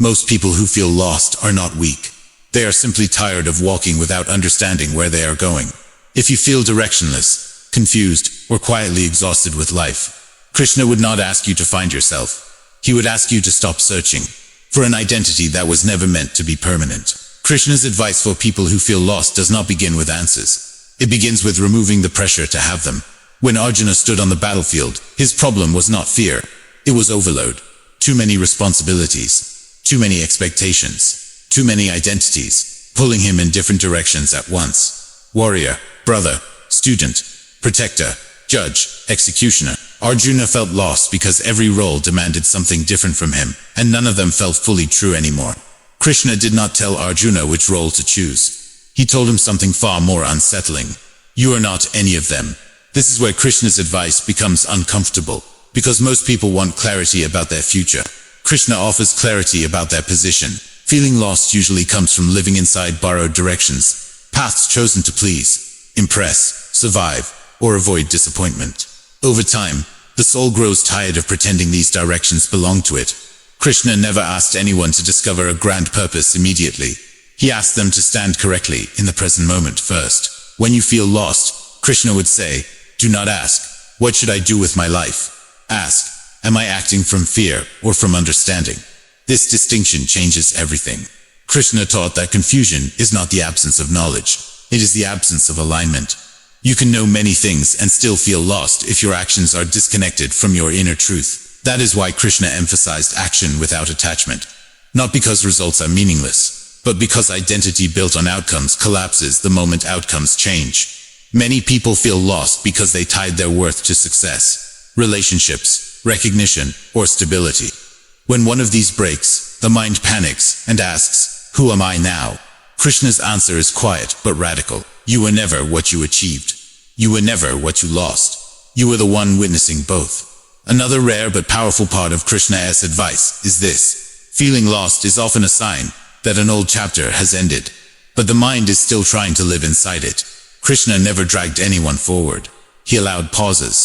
Most people who feel lost are not weak. They are simply tired of walking without understanding where they are going. If you feel directionless, confused, or quietly exhausted with life, Krishna would not ask you to find yourself. He would ask you to stop searching for an identity that was never meant to be permanent. Krishna's advice for people who feel lost does not begin with answers. It begins with removing the pressure to have them. When Arjuna stood on the battlefield, his problem was not fear. It was overload. Too many responsibilities, too many expectations, too many identities, pulling him in different directions at once. Warrior, brother, student, protector, judge, executioner. Arjuna felt lost because every role demanded something different from him, and none of them felt fully true anymore. Krishna did not tell Arjuna which role to choose. He told him something far more unsettling. You are not any of them. This is where Krishna's advice becomes uncomfortable, because most people want clarity about their future. Krishna offers clarity about their position. Feeling lost usually comes from living inside borrowed directions, paths chosen to please, impress, survive, or avoid disappointment. Over time, the soul grows tired of pretending these directions belong to it. Krishna never asked anyone to discover a grand purpose immediately. He asked them to stand correctly in the present moment first. When you feel lost, Krishna would say, do not ask, what should I do with my life? Ask, am I acting from fear or from understanding? This distinction changes everything. Krishna taught that confusion is not the absence of knowledge. It is the absence of alignment. You can know many things and still feel lost if your actions are disconnected from your inner truth. That is why Krishna emphasized action without attachment. Not because results are meaningless, but because identity built on outcomes collapses the moment outcomes change. Many people feel lost because they tied their worth to success, relationships, recognition, or stability. When one of these breaks, the mind panics and asks, who am I now? Krishna's answer is quiet but radical. You were never what you achieved. You were never what you lost. You were the one witnessing both. Another rare but powerful part of Krishna's advice is this. Feeling lost is often a sign that an old chapter has ended, but the mind is still trying to live inside it. Krishna never dragged anyone forward. He allowed pauses,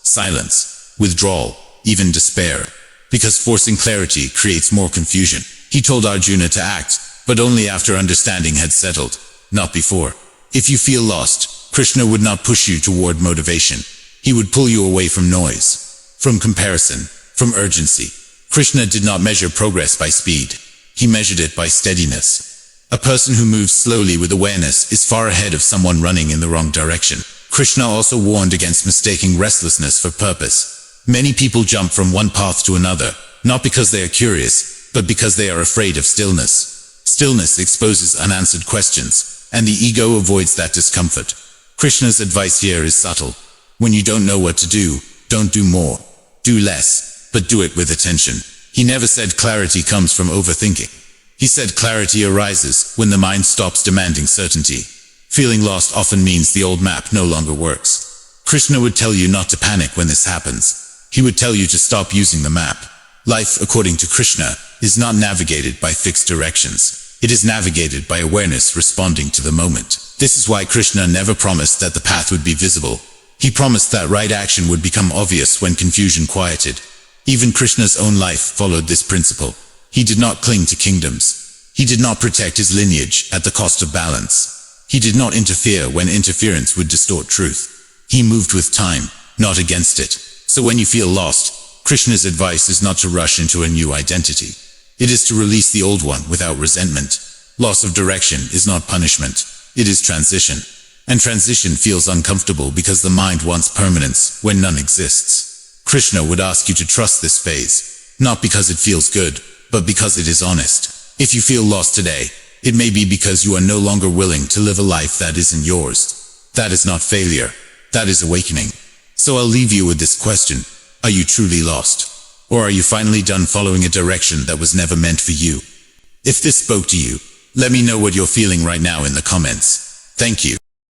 silence, withdrawal, even despair, because forcing clarity creates more confusion. He told Arjuna to act, but only after understanding had settled, not before. If you feel lost, Krishna would not push you toward motivation. He would pull you away from noise, from comparison, from urgency. Krishna did not measure progress by speed. He measured it by steadiness. A person who moves slowly with awareness is far ahead of someone running in the wrong direction. Krishna also warned against mistaking restlessness for purpose. Many people jump from one path to another, not because they are curious, but because they are afraid of stillness. Stillness exposes unanswered questions, and the ego avoids that discomfort. Krishna's advice here is subtle. When you don't know what to do, don't do more. Do less, but do it with attention. He never said clarity comes from overthinking. He said clarity arises when the mind stops demanding certainty. Feeling lost often means the old map no longer works. Krishna would tell you not to panic when this happens. He would tell you to stop using the map. Life, according to Krishna, is not navigated by fixed directions. It is navigated by awareness responding to the moment. This is why Krishna never promised that the path would be visible. He promised that right action would become obvious when confusion quieted. Even Krishna's own life followed this principle. He did not cling to kingdoms. He did not protect his lineage at the cost of balance. He did not interfere when interference would distort truth. He moved with time, not against it. So when you feel lost, Krishna's advice is not to rush into a new identity. It is to release the old one without resentment. Loss of direction is not punishment. It is transition. And transition feels uncomfortable because the mind wants permanence when none exists. Krishna would ask you to trust this phase, not because it feels good, but because it is honest. If you feel lost today, it may be because you are no longer willing to live a life that isn't yours. That is not failure. That is awakening. So I'll leave you with this question. Are you truly lost? Or are you finally done following a direction that was never meant for you? If this spoke to you, let me know what you're feeling right now in the comments. Thank you.